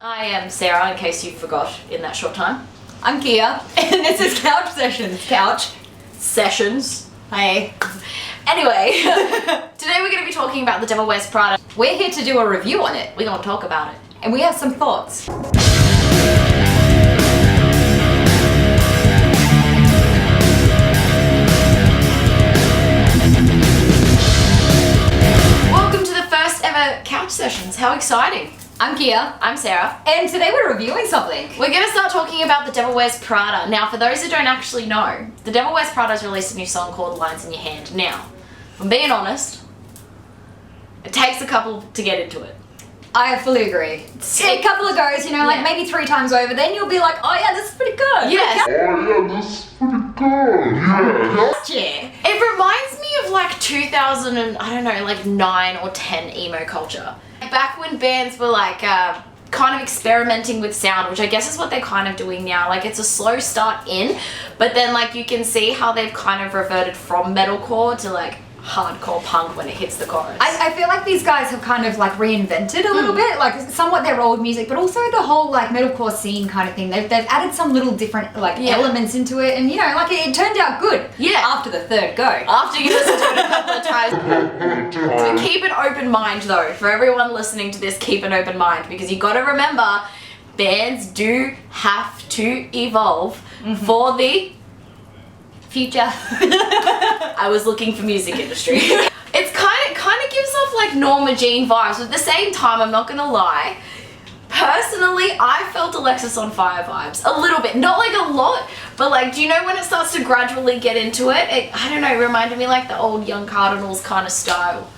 I am Sarah, in case you forgot in that short time. I'm Keah, and this is Couch Sessions. Couch Sessions. Hey. Anyway, today we're going to be talking about the Devil Wears Prada. We're here to do a review on it, We're going to talk about it. and we have some thoughts. Welcome to the first ever Couch Sessions. How exciting. I'm Keah, I'm Sarah. and today we're reviewing something. We're going to start talking about the Devil Wears Prada. Now, for those who don't actually know, the Devil Wears Prada has released a new song called Lines in Your Hand. Now, if I'm being honest, it takes a couple to get into it. I fully agree. A couple of goes, like maybe 3 times over, then you'll be like, oh yeah, this is pretty good. Yeah. This is pretty good. Yeah. It reminds me of like 2000 and I don't know, like 9 or 10 emo culture. Back when bands were like kind of experimenting with sound, which I guess is what they're kind of doing now. Like it's a slow start in, but then like you can see how they've kind of reverted from metalcore to like hardcore punk when it hits the chorus. I feel like these guys have kind of like reinvented a little bit, like somewhat their old music, but also the whole like metalcore scene kind of thing. They've added some little different like elements into it, and like it turned out good. Yeah. After the third go. After you listen to it a couple of times. So keep an open mind though. For everyone listening to this, keep an open mind, because you got to remember, bands do have to evolve for the Future. I was looking for music industry. It's kind of gives off like Norma Jean vibes, but at the same time, I'm not gonna lie. Personally, I felt Alexis on Fire vibes a little bit, not like a lot, but like, do you know when it starts to gradually get into it? I don't know, it reminded me like the old Young Cardinals kind of style.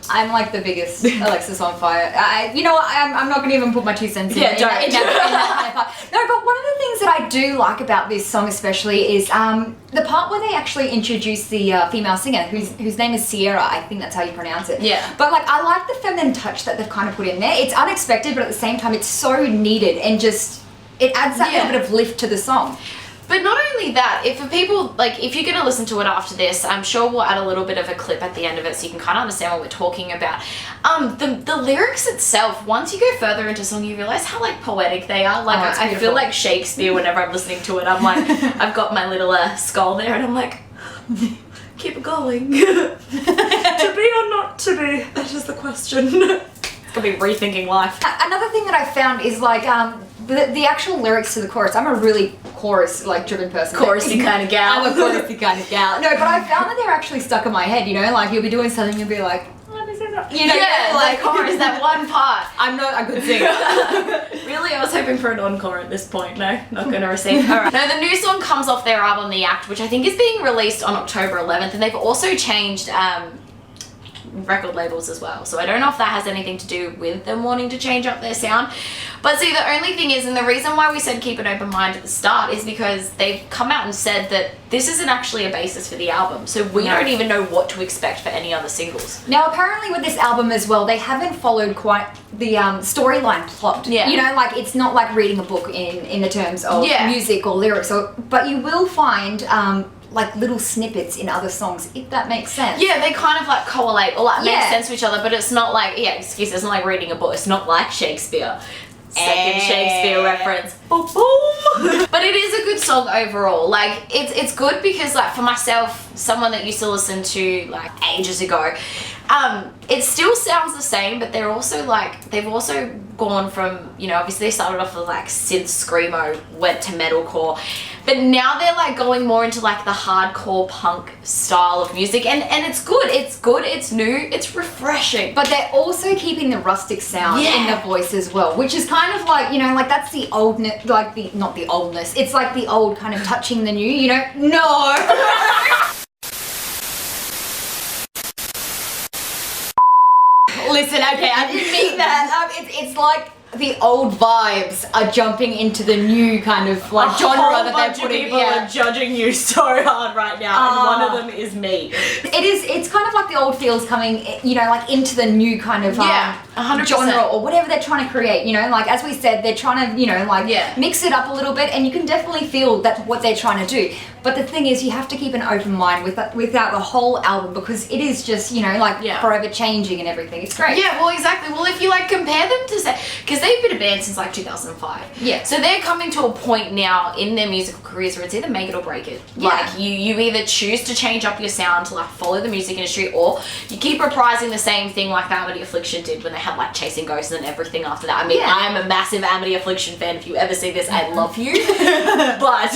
I'm like the biggest Alexis on Fire. I'm not going to even put my 2 cents in that kind of part. No, but one of the things that I do like about this song especially is the part where they actually introduce the female singer, whose name is Sierra. I think that's how you pronounce it. Yeah. But like, I like the feminine touch that they've kind of put in there. It's unexpected, but at the same time, it's so needed, and just it adds that little bit of lift to the song. But not only that, if you're going to listen to it after this, I'm sure we'll add a little bit of a clip at the end of it so you can kind of understand what we're talking about. The lyrics itself, once you go further into song, you realize how like poetic they are. Like I feel like Shakespeare whenever I'm listening to it. I'm like, I've got my little skull there and I'm like, keep it going. To be or not to be, that is the question. It's going to be rethinking life. Another thing that I found is like the actual lyrics to the chorus. I'm a really chorus like driven person. Chorusy kind of gal. I'm a chorusy kind of gal. No, but I found that they're actually stuck in my head. Like you'll be doing something, you'll be like, let me say that. Like chorus, that one part. I'm not a good singer. Really, I was hoping for an encore at this point. No, not going to receive. All right. Now, the new song comes off their album, The Act, which I think is being released on October 11th, and they've also changed record labels as well. So I don't know if that has anything to do with them wanting to change up their sound. But see, the only thing is, and the reason why we said keep an open mind at the start is because they've come out and said that this isn't actually a basis for the album. So we don't even know what to expect for any other singles. Now, apparently with this album as well, they haven't followed quite the storyline plot. Yeah. Like it's not like reading a book in the terms of music or lyrics, but you will find like little snippets in other songs, if that makes sense. Yeah, they kind of like correlate or like make sense to each other, but it's not like, it's not like reading a book. It's not like Shakespeare. Second Shakespeare reference. Boom, boom. But it is a good song overall. Like it's good because like for myself, someone that used to listen to like ages ago, it still sounds the same, but they've also gone from, obviously they started off with like synth screamo, went to metalcore, but now they're like going more into like the hardcore punk style of music, and it's good, it's new, it's refreshing. But they're also keeping the rustic sound in the voice as well, which is kind of like, like that's the oldness, like not the oldness, it's like the old kind of touching the new, no. Listen, okay, I didn't mean that. It's like the old vibes are jumping into the new kind of like genre that they're putting. People are judging you so hard right now, and one of them is me. It's kind of like the old feels coming, like into the new kind of 100%. Genre or whatever they're trying to create. Like as we said, they're trying to mix it up a little bit, and you can definitely feel that what they're trying to do. But the thing is, you have to keep an open mind without the whole album, because it is just forever changing and everything. It's great. Yeah, well, exactly. Well, if you like compare them to say, because they've been a band since like 2005. Yeah. So they're coming to a point now in their musical careers where it's either make it or break it. Yeah. Like you either choose to change up your sound to like follow the music industry, or you keep reprising the same thing like Amity Affliction did when they had like Chasing Ghosts and everything after that. I mean, I'm a massive Amity Affliction fan. If you ever see this, I love you. But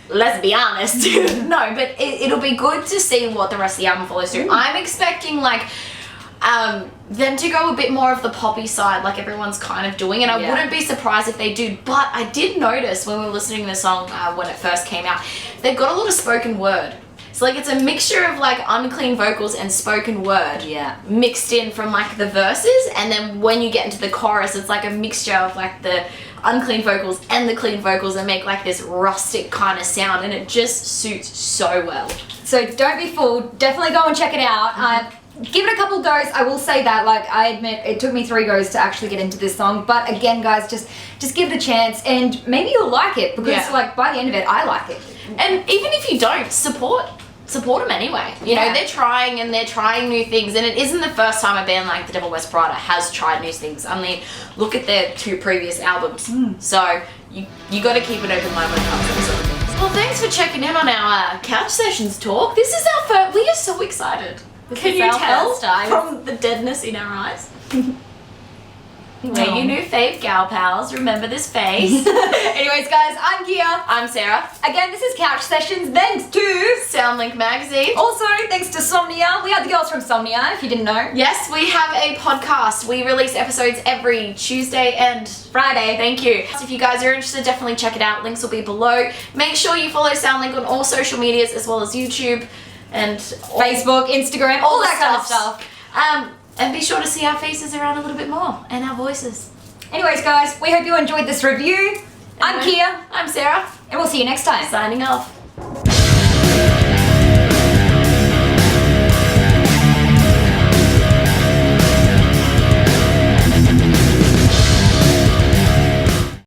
let's be honest. No, but it'll be good to see what the rest of the album follows through. I'm expecting like them to go a bit more of the poppy side like everyone's kind of doing, and I wouldn't be surprised if they do. But I did notice when we were listening to the song when it first came out, they've got a lot of spoken word. So like it's a mixture of like unclean vocals and spoken word mixed in from like the verses, and then when you get into the chorus it's like a mixture of like the unclean vocals and the clean vocals and make like this rustic kind of sound, and it just suits so well. So don't be fooled, definitely go and check it out. Give it a couple goes. I will say that, like, I admit it took me 3 goes to actually get into this song, but again guys, just give it a chance and maybe you'll like it, because like by the end of it I like it. And even if you don't, support them anyway. You know, they're trying new things, and it isn't the first time a band like the Devil Wears Prada has tried new things. I mean, look at their 2 previous albums. So you got to keep an open mind when it comes to this sort of things. Well, thanks for checking in on our Couch Sessions talk. This is our first. We are so excited. Can you tell from the deadness in our eyes? We're your new fave gal pals. Remember this face. Anyways, guys, I'm Keah. I'm Sarah. Again, this is Couch Sessions, thanks to Soundlink Magazine. Also, thanks to Somnia. We are the girls from Somnia, if you didn't know. Yes, we have a podcast. We release episodes every Tuesday and Friday. Thank you. So if you guys are interested, definitely check it out. Links will be below. Make sure you follow Soundlink on all social medias, as well as YouTube and Facebook, Instagram, all that kind of stuff. And be sure to see our faces around a little bit more, and our voices. Anyways, guys, we hope you enjoyed this review. I'm Keah. I'm Sarah. And we'll see you next time. Signing off.